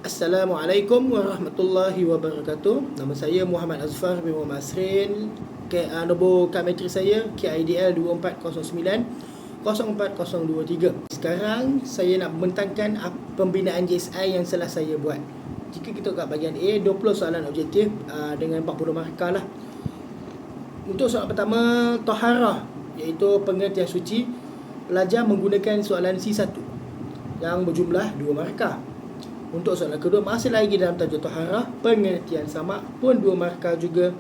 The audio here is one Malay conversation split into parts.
Assalamualaikum warahmatullahi wabarakatuh. Nama saya Muhammad Azfar bin Muhammad Asrin. Nombor kilometri saya KIDL 2409 04023. Sekarang saya nak membentangkan pembinaan JSI yang telah saya buat. Jika kita kat bahagian A, 20 soalan objektif dengan 40 markah lah. Untuk soalan pertama, Taharah, iaitu pengertian suci. Pelajar menggunakan soalan C1 yang berjumlah 2 markah. Untuk soalan kedua, masih lagi dalam tajuk Taharah, pengertian sama pun 2 markah juga.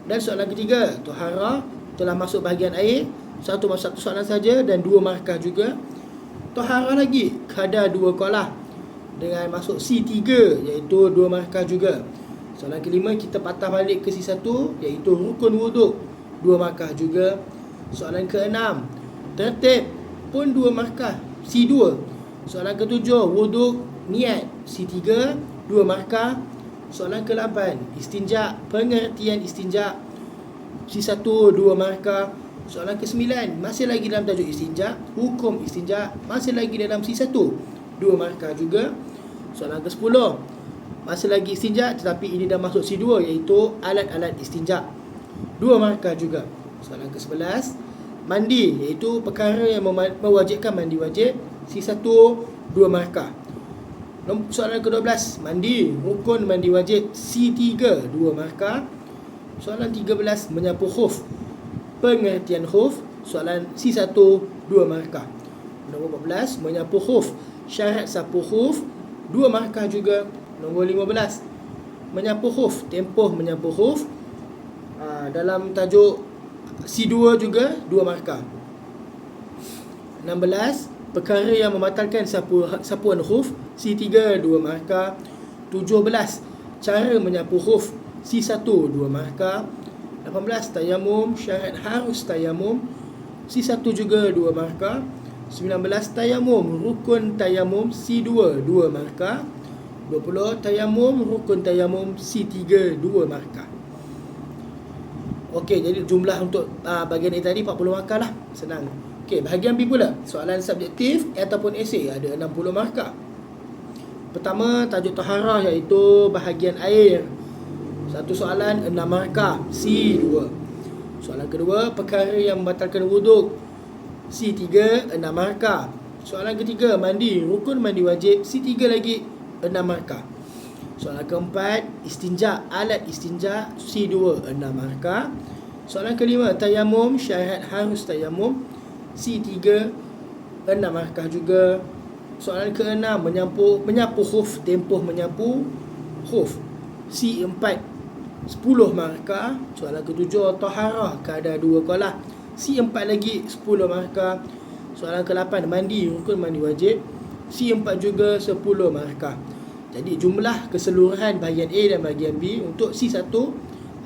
Dan soalan ketiga, Taharah telah masuk bahagian air, satu soalan saja dan 2 markah juga. Taharah lagi, kadar 2 kolah dengan masuk C3, iaitu 2 markah juga. Soalan kelima, kita patah balik ke C1, iaitu rukun wuduk, 2 markah juga. Soalan keenam, tertib pun 2 markah, C2. Soalan ketujuh, wuduk niat, C3, 2 markah. Soalan ke-8, istinja, pengertian istinja, C1, 2 markah. Soalan ke-9, masih lagi dalam tajuk istinja, hukum istinja, masih lagi dalam C1, 2 markah juga. Soalan ke-10, masih lagi istinja, tetapi ini dah masuk C2, iaitu alat-alat istinja, 2 markah juga. Soalan ke-11, mandi, iaitu perkara yang mewajibkan mandi wajib, C1, 2 markah. Soalan ke-12, mandi, rukun mandi wajib, C3, 2 markah. Soalan 13, menyapu khuf, pengertian khuf, soalan C1, 2 markah. Nombor 14, menyapu khuf, syarat sapu khuf, 2 markah juga. Nombor 15, menyapu khuf, tempoh menyapu khuf, dalam tajuk C2 juga 2 markah. 16, perkara yang membatalkan sapuan khuf, C3, 2 markah. 17, cara menyapu khuf, C1, 2 markah. 18, tayamum, syarat harus tayamum, C1 juga 2 markah. 19, tayamum, rukun tayamum, C2, 2 markah. 20, tayamum, rukun tayamum, C3, 2 markah. Okey, jadi jumlah untuk bahagian A tadi 40 markah lah. Senang. Okey, bahagian B pula, soalan subjektif ataupun esei ada 60 markah. Pertama, tajuk Taharah, iaitu bahagian air, satu soalan 6 markah, C2. Soalan kedua, perkara yang membatalkan wuduk, C3, 6 markah. Soalan ketiga, mandi, rukun mandi wajib, C3 lagi, 6 markah. Soalan keempat, istinja, alat istinja, C2, 6 markah. Soalan kelima, tayamum, syarat harus tayamum, C3, 6 markah juga. Soalan keenam, menyapu khuf, tempoh menyapu khuf, C4, 10 markah. Soalan ketujuh, taharah, kadar 2 kolah, C4 lagi, 10 markah. Soalan ke-8, mandi, rukun mandi wajib, C4 juga 10 markah. Jadi jumlah keseluruhan bahagian A dan bahagian B untuk C1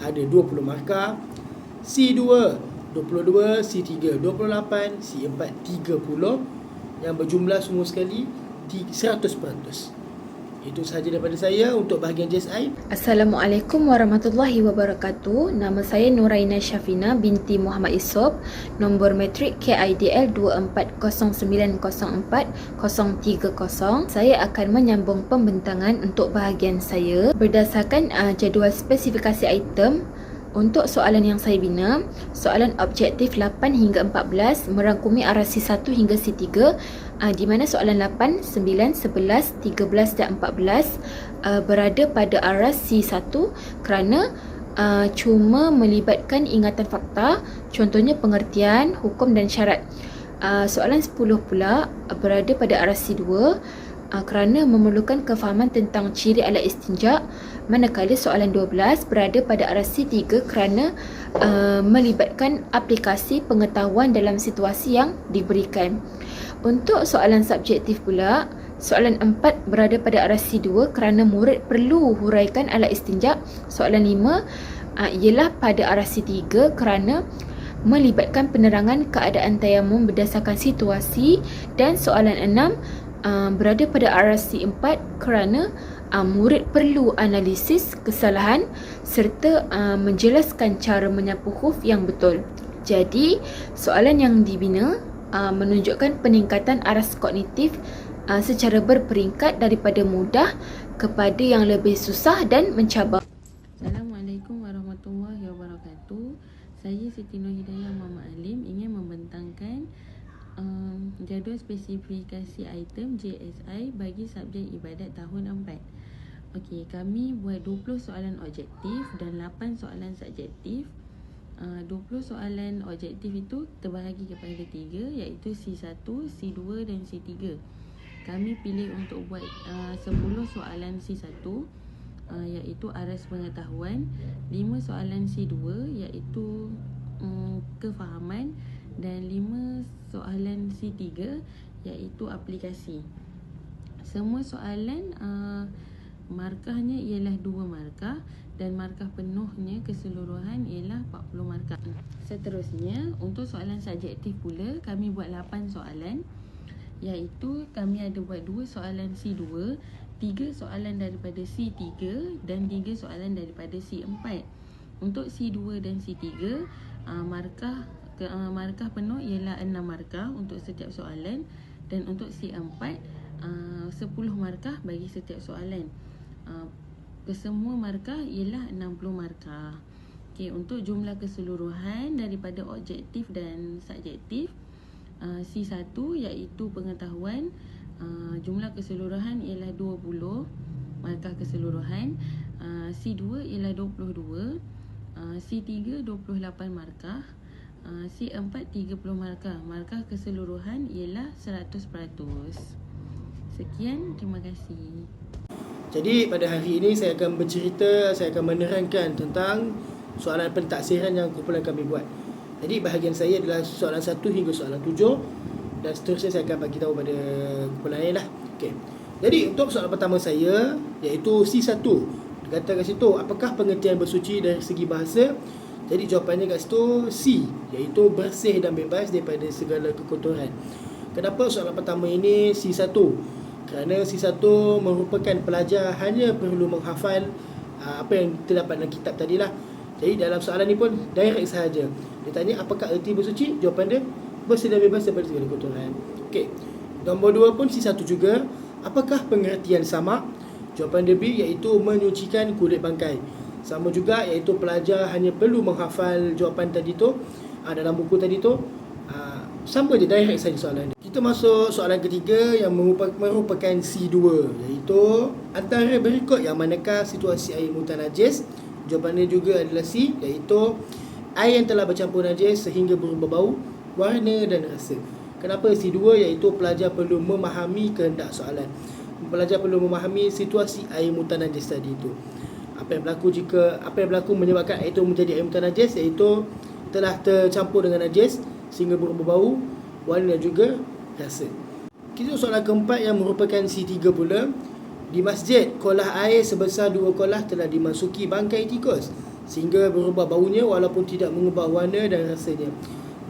ada 20 markah, C2 22, C3 28, C4 30, yang berjumlah semua sekali 100%. Itu sahaja daripada saya untuk bahagian JSI. Assalamualaikum warahmatullahi wabarakatuh. Nama saya Nuraina Syafina binti Muhammad Isop. Nombor metrik KIDL 240904-030. Saya akan menyambung pembentangan untuk bahagian saya berdasarkan jadual spesifikasi item. Untuk soalan yang saya bina, soalan objektif 8 hingga 14 merangkumi arah C1 hingga C3, di mana soalan 8, 9, 11, 13 dan 14 berada pada arah C1 kerana cuma melibatkan ingatan fakta, contohnya pengertian, hukum dan syarat. Soalan 10 pula berada pada arah C2 kerana memerlukan kefahaman tentang ciri alat istinja, manakala soalan 12 berada pada arah C3 kerana melibatkan aplikasi pengetahuan dalam situasi yang diberikan. Untuk soalan subjektif pula, soalan 4 berada pada arah C2 kerana murid perlu huraikan alat istinja. Soalan 5 ialah pada arah C3 kerana melibatkan penerangan keadaan tayamum berdasarkan situasi. Dan soalan 6 berada pada arah C4 kerana murid perlu analisis kesalahan serta menjelaskan cara menyapu khuf yang betul. Jadi, soalan yang dibina menunjukkan peningkatan aras kognitif secara berperingkat daripada mudah kepada yang lebih susah dan mencabar. Assalamualaikum warahmatullahi wabarakatuh. Saya Siti Nur Hidayah Muhammad Alim ingin membentangkan jadual spesifikasi item JSI bagi subjek ibadat tahun 4. Okey, kami buat 20 soalan objektif dan 8 soalan subjektif. 20 soalan objektif itu terbahagi kepada 3, iaitu C1, C2 dan C3. Kami pilih untuk buat 10 soalan C1, iaitu aras pengetahuan, 5 soalan C2 iaitu kefahaman, dan 5 soalan C3 iaitu aplikasi. Semua soalan markahnya ialah 2 markah dan markah penuhnya keseluruhan ialah 40 markah. Seterusnya, untuk soalan subjektif pula kami buat 8 soalan, iaitu kami ada buat 2 soalan C2, 3 soalan daripada C3 dan 3 soalan daripada C4. Untuk C2 dan C3, markah penuh ialah 6 markah untuk setiap soalan, dan untuk C4 10 markah bagi setiap soalan. Kesemua markah ialah 60 markah. Okey, untuk jumlah keseluruhan daripada objektif dan subjektif, C1 iaitu pengetahuan, jumlah keseluruhan ialah 20 markah keseluruhan, C2 ialah 22, C3 28 markah, C4 30 markah. Markah keseluruhan ialah 100%. Sekian, terima kasih. Jadi pada hari ini saya akan bercerita, saya akan menerangkan tentang soalan pentaksiran yang kumpulan kami buat. Jadi bahagian saya adalah soalan 1 hingga soalan 7, dan seterusnya saya akan bagi tahu pada kumpulan lain lah. Okey. Jadi untuk soalan pertama saya, iaitu C1. Dikatakan kat situ, apakah pengertian bersuci dari segi bahasa? Jadi jawapannya kat situ C, iaitu bersih dan bebas daripada segala kekotoran. Kenapa soalan pertama ini C1? Kerana C1 merupakan pelajar hanya perlu menghafal apa yang terdapat dalam kitab tadilah. Jadi dalam soalan ni pun direct sahaja. Dia tanya apakah erti bersuci? Jawapan dia bersih dan bebas daripada segala kotoran. Okey. Nombor 2 pun C1 juga. Apakah pengertian samak? Jawapan dia B, iaitu menyucikan kulit bangkai. Sama juga, iaitu pelajar hanya perlu menghafal jawapan tadi tu dalam buku tadi tu. Sama je, direct saja soalan dia. Kita masuk soalan ketiga yang merupakan C2, iaitu antara berikut yang manakah situasi air mutan najis? Jawapan dia juga adalah C, iaitu air yang telah bercampur najis sehingga berubah bau, warna dan rasa. Kenapa C2? Iaitu pelajar perlu memahami kehendak soalan. Pelajar perlu memahami situasi air mutan najis tadi itu. Apa yang berlaku menyebabkan air itu menjadi air mutan najis, iaitu telah tercampur dengan najis sehingga berubah bau, warna dan juga rasa. Kita soalan keempat yang merupakan C3 pula. Di masjid, kolah air sebesar 2 kolah telah dimasuki bangkai tikus sehingga berubah baunya walaupun tidak mengubah warna dan rasanya.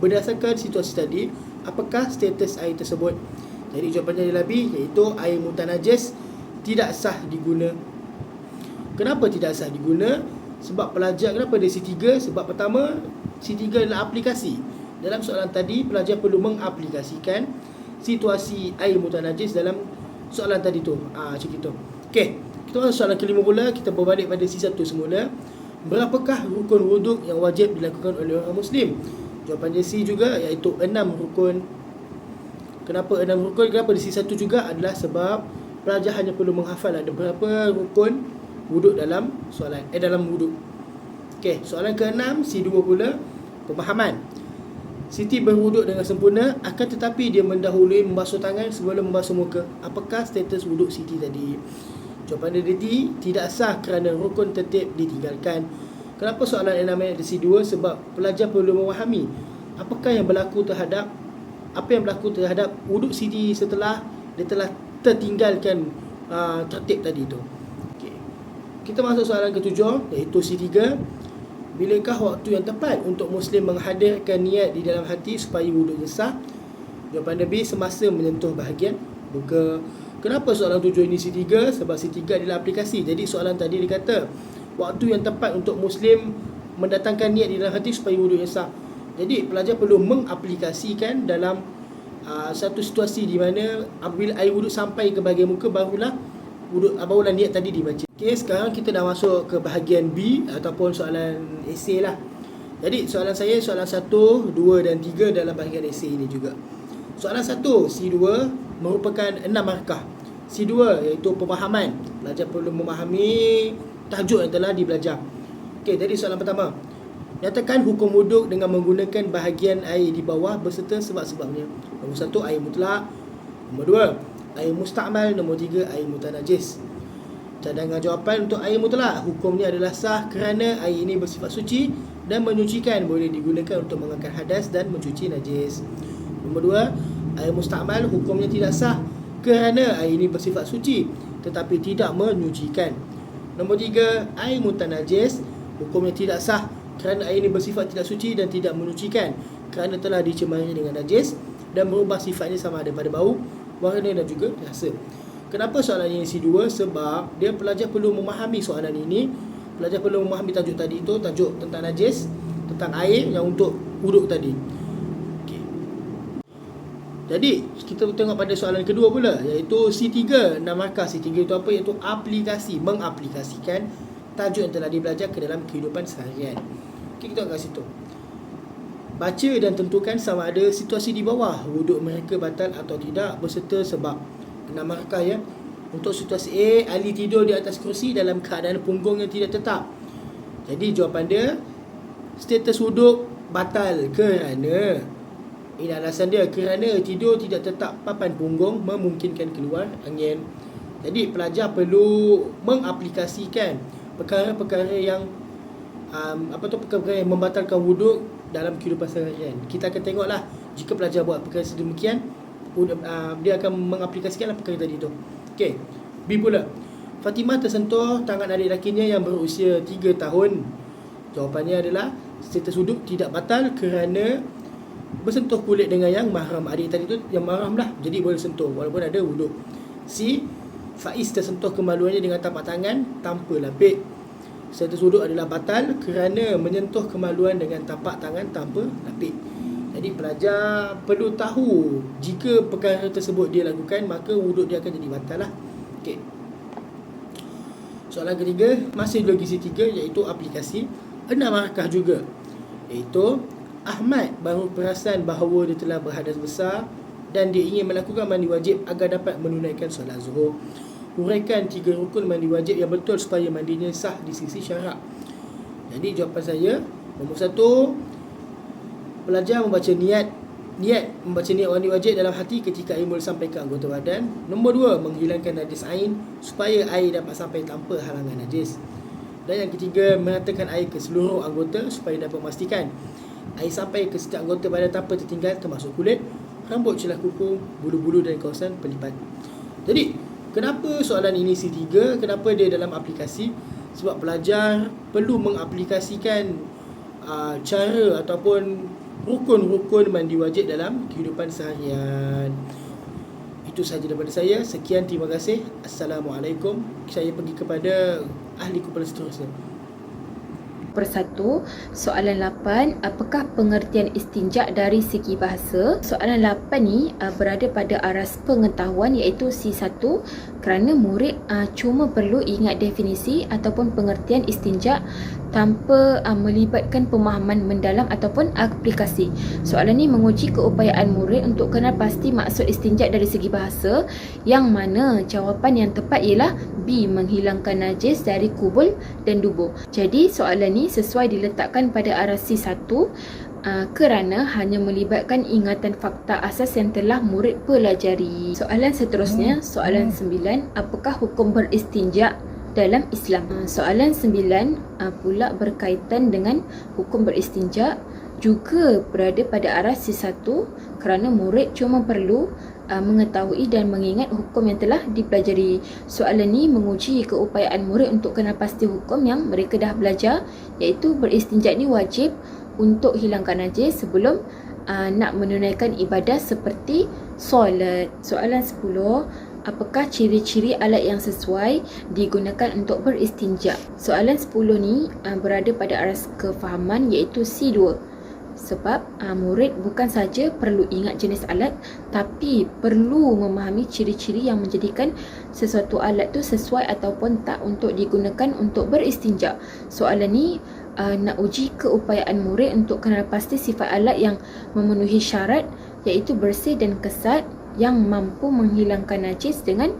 Berdasarkan situasi tadi, apakah status air tersebut? Jadi jawapannya adalah B, iaitu air mutan najis tidak sah diguna. Kenapa tidak sah diguna? Sebab pelajar, kenapa dia C3? Sebab pertama, C3 adalah aplikasi. Dalam soalan tadi, pelajar perlu mengaplikasikan situasi air mutan najis dalam soalan tadi tu. Macam itu. Okey, kita masuk soalan kelima pula. Kita berbalik pada C1 semula. Berapakah rukun wuduk yang wajib dilakukan oleh orang Muslim? Jawapan dia C juga, iaitu 6 rukun. Kenapa 6 rukun? Kenapa di C1 juga? Adalah sebab pelajar hanya perlu menghafal ada berapa rukun wuduk dalam soalan dalam wuduk. Okey, soalan ke-6 C2 pula, pemahaman. Siti berwuduk dengan sempurna, akan tetapi dia mendahului membasuh tangan sebelum membasuh muka. Apakah status wuduk Siti tadi? Jawapan dia D, tidak sah kerana rukun tertib ditinggalkan. Kenapa soalan 6 ada C2? Sebab pelajar perlu memahami apa yang berlaku terhadap wuduk Siti setelah dia telah tertinggalkan tertib tadi tu. Okay. Kita masuk soalan ke-7, iaitu C3. Bilakah waktu yang tepat untuk Muslim menghadirkan niat di dalam hati supaya wuduknya sah? Jawapan dia B, semasa menyentuh bahagian muka. Kenapa soalan 7 ini C3? Sebab C3 adalah aplikasi. Jadi soalan tadi dia kata waktu yang tepat untuk Muslim mendatangkan niat di dalam hati supaya wuduknya sah. Jadi pelajar perlu mengaplikasikan dalam satu situasi di mana apabila air wuduk sampai ke bahagian muka, barulah niat tadi dibaca. Okey, sekarang kita dah masuk ke bahagian B ataupun soalan esei lah. Jadi soalan saya, soalan 1, 2 dan 3 dalam bahagian esei ini juga. Soalan 1, C2 merupakan 6 markah. C2 iaitu pemahaman. Pelajar perlu memahami tajuk yang telah dibelajar. Okey, jadi soalan pertama. Nyatakan hukum wuduk dengan menggunakan bahagian air di bawah beserta sebab-sebabnya. Nombor 1, air mutlak. Nombor 2, air mustakmal. Nombor 3, air mutanajis. Cadangan jawapan untuk air mutlak. Hukumnya adalah sah kerana air ini bersifat suci dan menyucikan, boleh digunakan untuk mengangkat hadas dan mencuci najis. Nombor 2, air mustakmal. Hukumnya tidak sah kerana air ini bersifat suci tetapi tidak menyucikan. Nombor 3, air mutanajis. Hukumnya tidak sah kerana air ini bersifat tidak suci dan tidak menyucikan kerana telah dicemari dengan najis dan berubah sifatnya sama ada pada bau, warna dan juga rasa. Kenapa soalan ini C2? Sebab dia pelajar perlu memahami soalan ini. Pelajar perlu memahami tajuk tadi itu, tajuk tentang najis, tentang air yang untuk wuduk tadi. Okay. Jadi kita tengok pada soalan kedua pula, iaitu C3. Markah C3 itu apa? Iaitu aplikasi, mengaplikasikan tajuk yang telah dibelajar ke dalam kehidupan seharian. Okay, kita tengok kat situ. Baca dan tentukan sama ada situasi di bawah wuduk mereka batal atau tidak beserta sebab. 6 markah ya. Untuk situasi A, Ali tidur di atas kerusi dalam keadaan punggung yang tidak tetap. Jadi jawapan dia, status wuduk batal kerana, ini alasan dia, kerana tidur tidak tetap papan punggung memungkinkan keluar angin. Jadi pelajar perlu mengaplikasikan perkara-perkara yang perkara yang membatalkan wuduk dalam kehidupan seharian. Kita akan tengoklah jika pelajar buat perkara sedemikian, dia akan mengaplikasikanlah perkara tadi tu. Okey. B pula. Fatimah tersentuh tangan adik lakinya yang berusia 3 tahun. Jawapannya adalah status wuduk tidak batal kerana bersentuh kulit dengan yang mahram. Adik tadi tu yang mahram lah, jadi boleh sentuh walaupun ada wuduk. C. Faiz tersentuh kemaluannya dengan tapak tangan tanpa lapik. Status wuduk adalah batal kerana menyentuh kemaluan dengan tapak tangan tanpa lapik. Jadi pelajar perlu tahu jika perkara tersebut dia lakukan, maka wuduk dia akan jadi batal lah. Okey. Soalan ketiga, masih lagi C3 iaitu aplikasi. 6 markah juga. Iaitu Ahmad baru perasan bahawa dia telah berhadas besar dan dia ingin melakukan mandi wajib agar dapat menunaikan solat zuhur. Huraikan 3 rukun mandi wajib yang betul supaya mandinya sah di sisi syarak. Jadi jawapan saya, nombor 1, pelajar membaca niat mandi wajib dalam hati ketika air mula sampai ke anggota badan. Nombor 2, menghilangkan najis ain supaya air dapat sampai tanpa halangan najis. Dan yang ketiga, meratakan air ke seluruh anggota supaya dapat memastikan air sampai ke setiap anggota badan tanpa tertinggal, termasuk kulit, rambut, celah kuku, bulu-bulu dan kawasan pelipat. Jadi kenapa soalan ini C3? Kenapa dia dalam aplikasi? Sebab pelajar perlu mengaplikasikan cara ataupun rukun-rukun mandi wajib dalam kehidupan seharian. Itu sahaja daripada saya. Sekian, terima kasih. Assalamualaikum. Saya pergi kepada ahli kumpulan seterusnya. Persatu, soalan 8, apakah pengertian istinja dari segi bahasa? Soalan 8 ni berada pada aras pengetahuan iaitu C1 kerana murid cuma perlu ingat definisi ataupun pengertian istinja tanpa melibatkan pemahaman mendalam ataupun aplikasi. Soalan ni menguji keupayaan murid untuk kenal pasti maksud istinja dari segi bahasa, yang mana jawapan yang tepat ialah B, menghilangkan najis dari kubul dan dubur. Jadi soalan ni sesuai diletakkan pada aras C1 kerana hanya melibatkan ingatan fakta asas yang telah murid pelajari. Soalan seterusnya, soalan 9, apakah hukum beristinja dalam Islam? Soalan 9 pula berkaitan dengan hukum beristinja, juga berada pada aras C1 kerana murid cuma perlu mengetahui dan mengingat hukum yang telah dipelajari. Soalan ni menguji keupayaan murid untuk kenal pasti hukum yang mereka dah belajar, iaitu beristinja ni wajib untuk hilangkan najis sebelum nak menunaikan ibadah seperti solat. Soalan 10, apakah ciri-ciri alat yang sesuai digunakan untuk beristinja? Soalan 10 ni berada pada aras kefahaman iaitu C2. Sebab murid bukan saja perlu ingat jenis alat, tapi perlu memahami ciri-ciri yang menjadikan sesuatu alat tu sesuai ataupun tak untuk digunakan untuk beristinja. Soalan ni nak uji keupayaan murid untuk kenal pasti sifat alat yang memenuhi syarat, iaitu bersih dan kesat, yang mampu menghilangkan najis dengan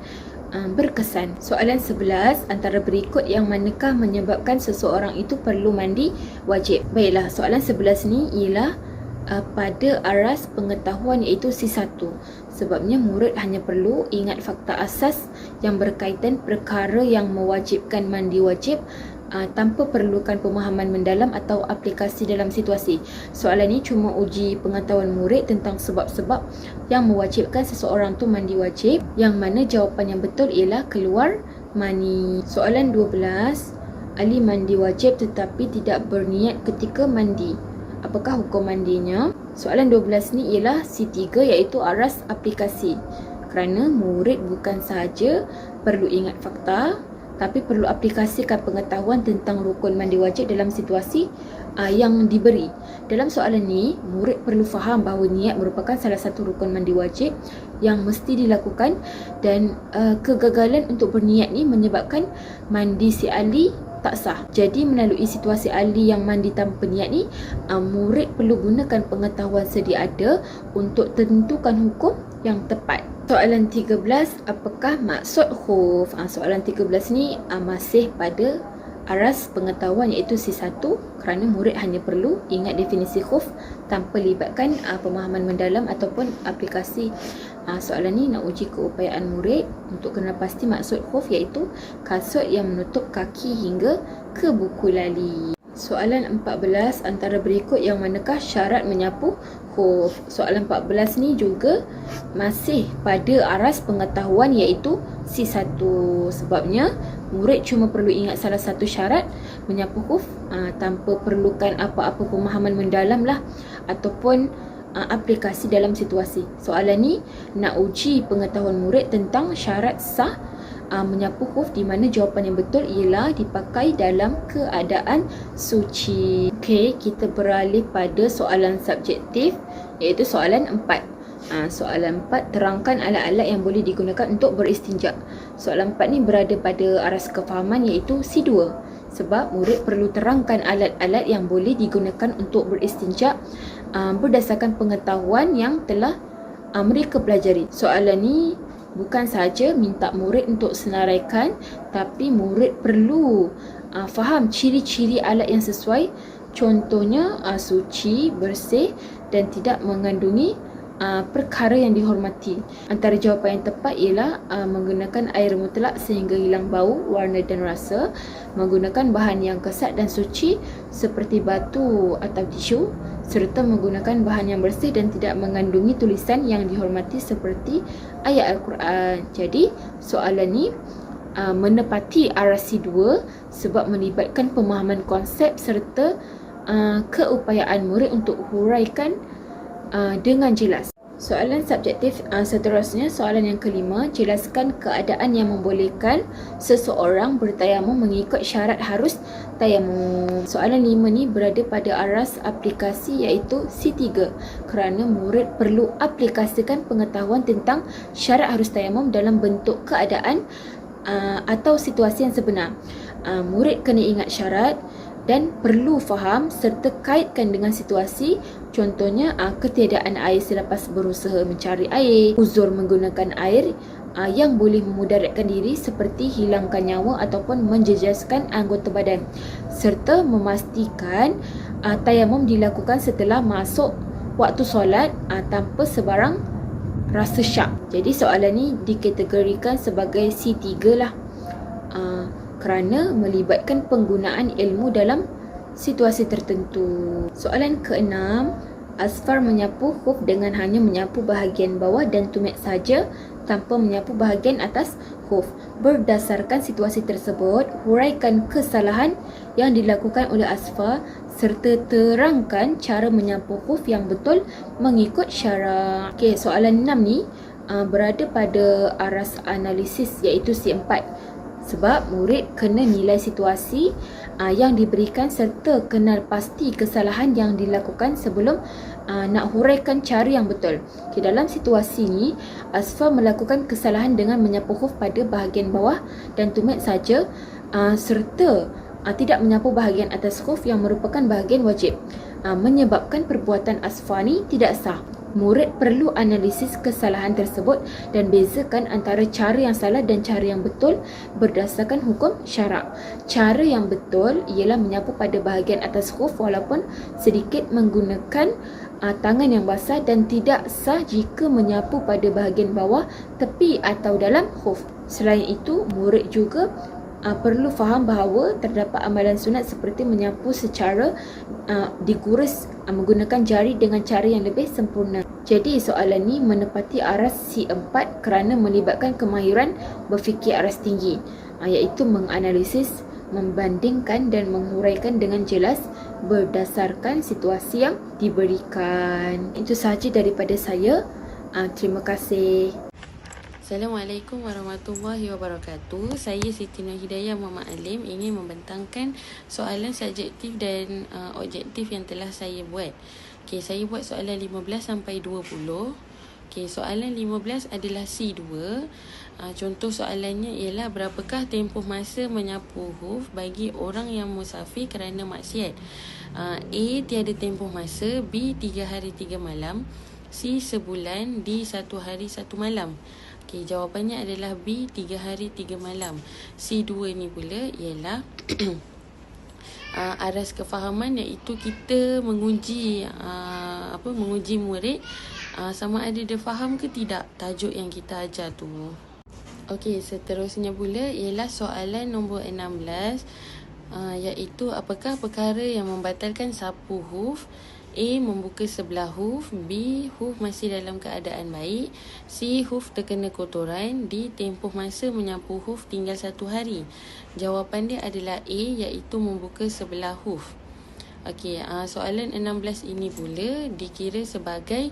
berkesan. Soalan 11, antara berikut yang manakah menyebabkan seseorang itu perlu mandi wajib? Baiklah, soalan 11 ni ialah pada aras pengetahuan, iaitu C1. Sebabnya murid hanya perlu ingat fakta asas yang berkaitan perkara yang mewajibkan mandi wajib tanpa perlukan pemahaman mendalam atau aplikasi dalam situasi. Soalan ni cuma uji pengetahuan murid tentang sebab-sebab yang mewajibkan seseorang tu mandi wajib, yang mana jawapan yang betul ialah keluar mani. Soalan 12, Ali mandi wajib tetapi tidak berniat ketika mandi. Apakah hukum mandinya? Soalan 12 ni ialah C3, iaitu aras aplikasi. Kerana murid bukan sahaja perlu ingat fakta, tapi perlu aplikasikan pengetahuan tentang rukun mandi wajib dalam situasi yang diberi. Dalam soalan ni, murid perlu faham bahawa niat merupakan salah satu rukun mandi wajib yang mesti dilakukan, dan kegagalan untuk berniat ni menyebabkan mandi si Ali tak sah. Jadi melalui situasi Ali yang mandi tanpa niat ni, murid perlu gunakan pengetahuan sedia ada untuk tentukan hukum yang tepat. Soalan 13, apakah maksud khuf? Soalan 13 ni masih pada aras pengetahuan, iaitu C1, kerana murid hanya perlu ingat definisi khuf tanpa libatkan pemahaman mendalam ataupun aplikasi. Soalan ni nak uji keupayaan murid untuk kenal pasti maksud khuf, iaitu kasut yang menutup kaki hingga ke buku lali. Soalan 14, antara berikut yang manakah syarat menyapu khuf? Soalan 14 ni juga masih pada aras pengetahuan, iaitu C1. Sebabnya murid cuma perlu ingat salah satu syarat menyapu khuf tanpa perlukan apa-apa pemahaman mendalam lah ataupun aplikasi dalam situasi. Soalan ni nak uji pengetahuan murid tentang syarat sah menyapu khuf, di mana jawapan yang betul ialah dipakai dalam keadaan suci. Okey, kita beralih pada soalan subjektif, iaitu soalan 4. Soalan 4, terangkan alat-alat yang boleh digunakan untuk beristinja. Soalan 4 ni berada pada aras kefahaman, iaitu C2. Sebab murid perlu terangkan alat-alat yang boleh digunakan untuk beristinja berdasarkan pengetahuan yang telah mereka pelajari. Soalan ni bukan sahaja minta murid untuk senaraikan, tapi murid perlu faham ciri-ciri alat yang sesuai. Contohnya suci, bersih dan tidak mengandungi perkara yang dihormati. Antara jawapan yang tepat ialah menggunakan air mutlak sehingga hilang bau, warna dan rasa, menggunakan bahan yang kesat dan suci seperti batu atau tisu, serta menggunakan bahan yang bersih dan tidak mengandungi tulisan yang dihormati seperti ayat Al-Quran. Jadi soalan ni menepati aras C2 sebab melibatkan pemahaman konsep serta keupayaan murid untuk huraikan dengan jelas. Soalan subjektif seterusnya, soalan yang kelima, jelaskan keadaan yang membolehkan seseorang bertayamum mengikut syarat harus tayamum. Soalan 5 ni berada pada aras aplikasi, iaitu C3, kerana murid perlu aplikasikan pengetahuan tentang syarat harus tayamum dalam bentuk keadaan atau situasi yang sebenar. Murid kena ingat syarat dan perlu faham serta kaitkan dengan situasi. Contohnya ketiadaan air selepas berusaha mencari air, uzur menggunakan air yang boleh memudaratkan diri seperti hilangkan nyawa ataupun menjejaskan anggota badan, serta memastikan tayamum dilakukan setelah masuk waktu solat tanpa sebarang rasa syak. Jadi soalan ni dikategorikan sebagai C3 lah, kerana melibatkan penggunaan ilmu dalam situasi tertentu. Soalan ke-6, Asfar menyapu khuf dengan hanya menyapu bahagian bawah dan tumit saja tanpa menyapu bahagian atas khuf. Berdasarkan situasi tersebut, huraikan kesalahan yang dilakukan oleh Asfar serta terangkan cara menyapu khuf yang betul mengikut syarak. Okey, soalan 6 ni berada pada aras analisis, iaitu C4. Sebab murid kena nilai situasi yang diberikan serta kenal pasti kesalahan yang dilakukan sebelum nak huraikan cara yang betul. Dalam situasi ini, Asfar melakukan kesalahan dengan menyapu huruf pada bahagian bawah dan tumit saja, serta tidak menyapu bahagian atas huruf yang merupakan bahagian wajib, menyebabkan perbuatan Asfar ni tidak sah. Murid perlu analisis kesalahan tersebut dan bezakan antara cara yang salah dan cara yang betul berdasarkan hukum syarak. Cara yang betul ialah menyapu pada bahagian atas huruf walaupun sedikit menggunakan tangan yang basah, dan tidak sah jika menyapu pada bahagian bawah, tepi atau dalam huruf. Selain itu, murid juga perlu faham bahawa terdapat amalan sunat seperti menyapu secara digurus menggunakan jari dengan cara yang lebih sempurna. Jadi soalan ni menepati aras C4 kerana melibatkan kemahiran berfikir aras tinggi, iaitu menganalisis, membandingkan dan menghuraikan dengan jelas berdasarkan situasi yang diberikan. Itu sahaja daripada saya. Terima kasih. Assalamualaikum warahmatullahi wabarakatuh. Saya Siti Nur Hidayah Muhammad Alim ingin membentangkan soalan subjektif dan objektif yang telah saya buat. Okey, saya buat soalan 15 sampai 20. Okey, soalan 15 adalah C2. Contoh soalannya ialah berapakah tempoh masa menyapu huruf bagi orang yang musafir kerana maksiat? A. Tiada tempoh masa, B. 3 hari 3 malam, C. Sebulan, D. 1 hari 1 malam. Okey, jawapannya adalah B, 3 hari 3 malam. C2 ni pula ialah aras kefahaman, iaitu kita menguji menguji murid sama ada dia faham ke tidak tajuk yang kita ajar tu. Okey, seterusnya pula ialah soalan nombor 16, iaitu apakah perkara yang membatalkan sapu huruf? A. Membuka sebelah huruf, B. Huruf masih dalam keadaan baik, C. Huruf terkena kotoran, D. Tempoh masa menyapu huruf tinggal 1 hari. Jawapan dia adalah A, iaitu membuka sebelah huruf. Okey, soalan 16 ini pula dikira sebagai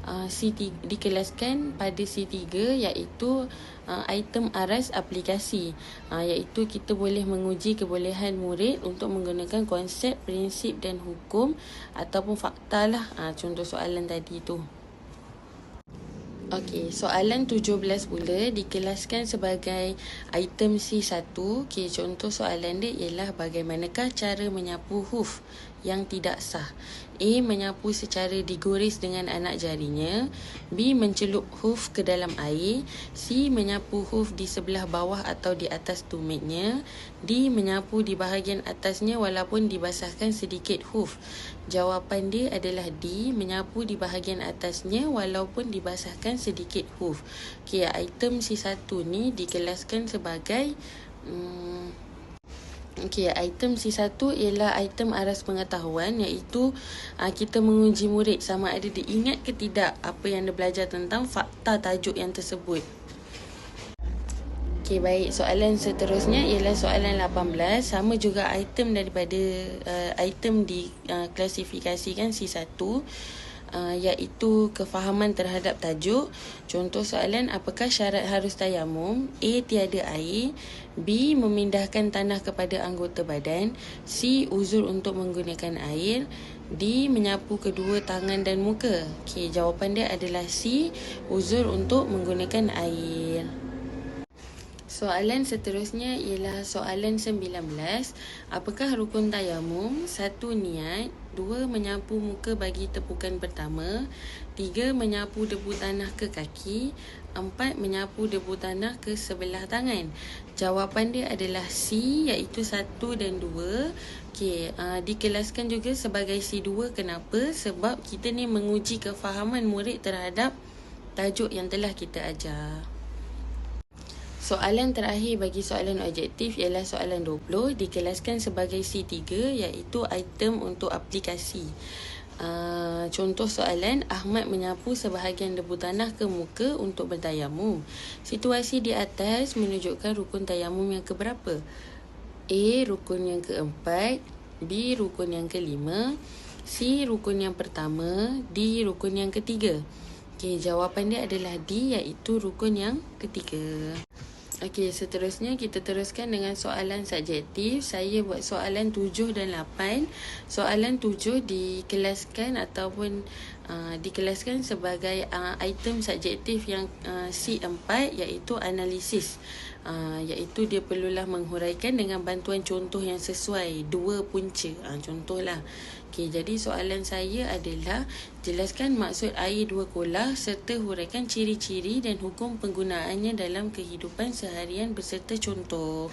C3, dikelaskan pada C3, iaitu item aras aplikasi, iaitu kita boleh menguji kebolehan murid untuk menggunakan konsep, prinsip dan hukum ataupun fakta lah. Contoh soalan tadi tu. Okey, soalan 17 pula dikelaskan sebagai item C1. Okey, contoh soalan dia ialah bagaimanakah cara menyapu huruf yang tidak sah? A. Menyapu secara digoris dengan anak jarinya, B. Mencelup huruf ke dalam air, C. Menyapu huruf di sebelah bawah atau di atas tumitnya, D. Menyapu di bahagian atasnya walaupun dibasahkan sedikit huruf. Jawapan dia adalah D. Menyapu di bahagian atasnya walaupun dibasahkan sedikit huruf. Okey, item C1 ni dikelaskan sebagai item C1 ialah item aras pengetahuan, iaitu kita menguji murid sama ada dia ingat ke tidak apa yang dia belajar tentang fakta tajuk yang tersebut. Okey, baik, soalan seterusnya ialah soalan 18, sama juga item daripada item diklasifikasikan C1, iaitu kefahaman terhadap tajuk. Contoh soalan, apakah syarat harus tayamum? A. Tiada air, B. Memindahkan tanah kepada anggota badan, C. Uzur untuk menggunakan air, D. Menyapu kedua tangan dan muka. Okey, jawapan dia adalah C. Uzur untuk menggunakan air. Soalan seterusnya ialah soalan 19. Apakah rukun tayamum? 1. Niat, 2. Menyapu muka bagi tepukan pertama, 3. Menyapu debu tanah ke kaki, 4. Menyapu debu tanah ke sebelah tangan. Jawapan dia adalah C, iaitu 1 dan 2. Okey, dikelaskan juga sebagai C2. Kenapa? Sebab kita ni menguji kefahaman murid terhadap tajuk yang telah kita ajar. Soalan terakhir bagi soalan objektif ialah soalan 20, dikelaskan sebagai C3, iaitu item untuk aplikasi. Contoh soalan, Ahmad menyapu sebahagian debu tanah ke muka untuk bertayamum. Situasi di atas menunjukkan rukun tayamum yang keberapa? A. Rukun yang keempat, B. Rukun yang kelima, C. Rukun yang pertama, D. Rukun yang ketiga. Okey, jawapan dia adalah D, iaitu rukun yang ketiga. Okey, seterusnya kita teruskan dengan soalan subjektif. Saya buat soalan 7 dan 8. Soalan 7 dikelaskan ataupun dikelaskan sebagai item subjektif yang C4, iaitu analisis. Iaitu dia perlulah menghuraikan dengan bantuan contoh yang sesuai, dua punca. Contohlah. Okey, jadi soalan saya adalah jelaskan maksud air dua kolah serta huraikan ciri-ciri dan hukum penggunaannya dalam kehidupan seharian beserta contoh.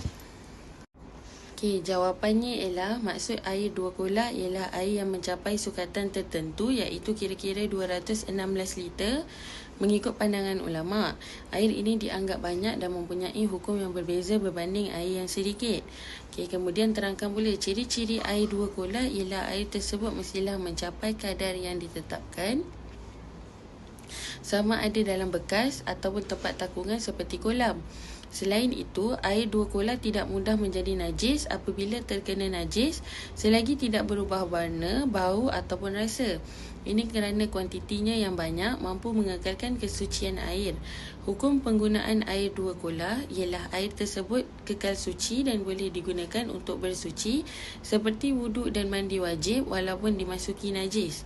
Okey, jawapannya ialah maksud air dua kolah ialah air yang mencapai sukatan tertentu, iaitu kira-kira 216 liter mengikut pandangan ulama. Air ini dianggap banyak dan mempunyai hukum yang berbeza berbanding air yang sedikit. Okey, kemudian terangkan pula ciri-ciri air dua kolah ialah air tersebut mestilah mencapai kadar yang ditetapkan, sama ada dalam bekas ataupun tempat takungan seperti kolam. Selain itu, air dua kolah tidak mudah menjadi najis apabila terkena najis selagi tidak berubah warna, bau ataupun rasa. Ini kerana kuantitinya yang banyak mampu mengekalkan kesucian air. Hukum penggunaan air dua kolah ialah air tersebut kekal suci dan boleh digunakan untuk bersuci seperti wuduk dan mandi wajib walaupun dimasuki najis.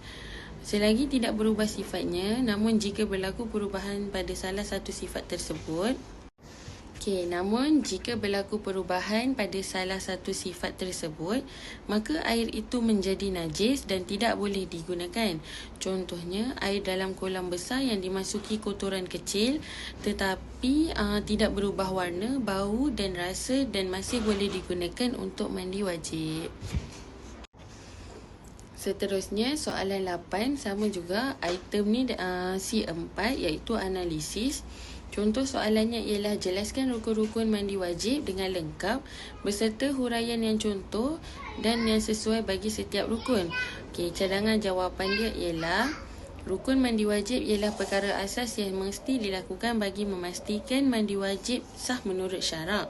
Selagi tidak berubah sifatnya, namun jika berlaku perubahan pada salah satu sifat tersebut, maka air itu menjadi najis dan tidak boleh digunakan. Contohnya, air dalam kolam besar yang dimasuki kotoran kecil tetapi tidak berubah warna, bau dan rasa dan masih boleh digunakan untuk mandi wajib. Seterusnya, soalan 8 sama juga. Item ni C4, iaitu analisis. Contoh soalannya ialah jelaskan rukun-rukun mandi wajib dengan lengkap beserta huraian yang contoh dan yang sesuai bagi setiap rukun. Okey, cadangan jawapan dia ialah rukun mandi wajib ialah perkara asas yang mesti dilakukan bagi memastikan mandi wajib sah menurut syarak.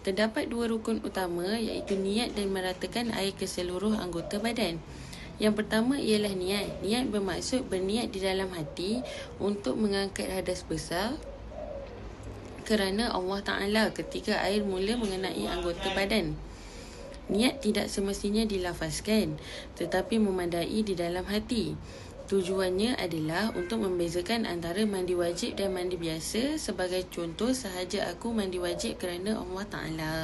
Terdapat dua rukun utama, iaitu niat dan meratakan air ke seluruh anggota badan. Yang pertama ialah niat. Niat bermaksud berniat di dalam hati untuk mengangkat hadas besar kerana Allah Ta'ala ketika air mula mengenai anggota badan. Niat tidak semestinya dilafazkan tetapi memadai di dalam hati. Tujuannya adalah untuk membezakan antara mandi wajib dan mandi biasa. Sebagai contoh, sahaja aku mandi wajib kerana Allah Ta'ala.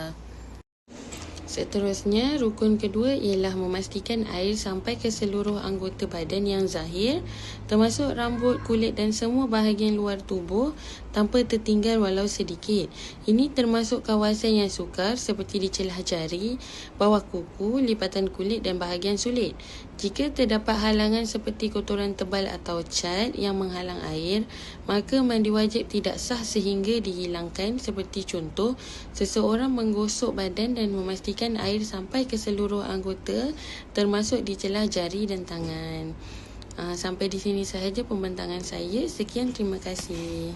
Seterusnya, rukun kedua ialah memastikan air sampai ke seluruh anggota badan yang zahir, termasuk rambut, kulit dan semua bahagian luar tubuh tanpa tertinggal walau sedikit. Ini termasuk kawasan yang sukar seperti di celah jari, bawah kuku, lipatan kulit dan bahagian sulit. Jika terdapat halangan seperti kotoran tebal atau cat yang menghalang air, maka mandi wajib tidak sah sehingga dihilangkan. Seperti contoh, seseorang menggosok badan dan memastikan air sampai ke seluruh anggota termasuk di celah jari dan tangan. Sampai di sini sahaja pembentangan saya. Sekian, terima kasih.